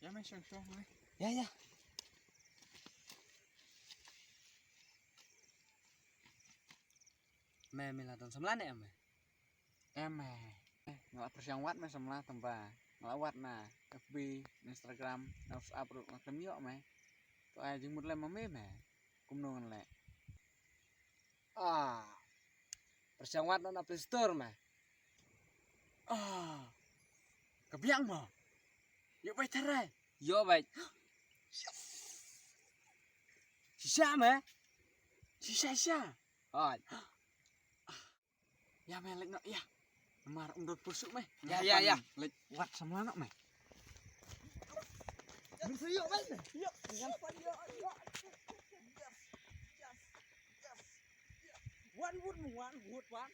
Ya mày xong xong mày. Ya ya. Mẹ mình là tầm 9 này mày. Em mày. Nggak persiang mày semla temba. Nggak wat na FB, Instagram, harus upload macam yuk mày. Tuh aja jemur lem mami mày. Kumnongan le. Ah. Persiangan na Play Store mày. Ah. Kebiang mah. Yuk baik cerai. Yo baik. Sisa mày. Sisa. Rồi. Ya mày lek no ya. Mar undut pusuk mày. Ya. Lek wat semla no mày. Mình sử dụng đấy. Yuk, dengan pan yo. One wood, one.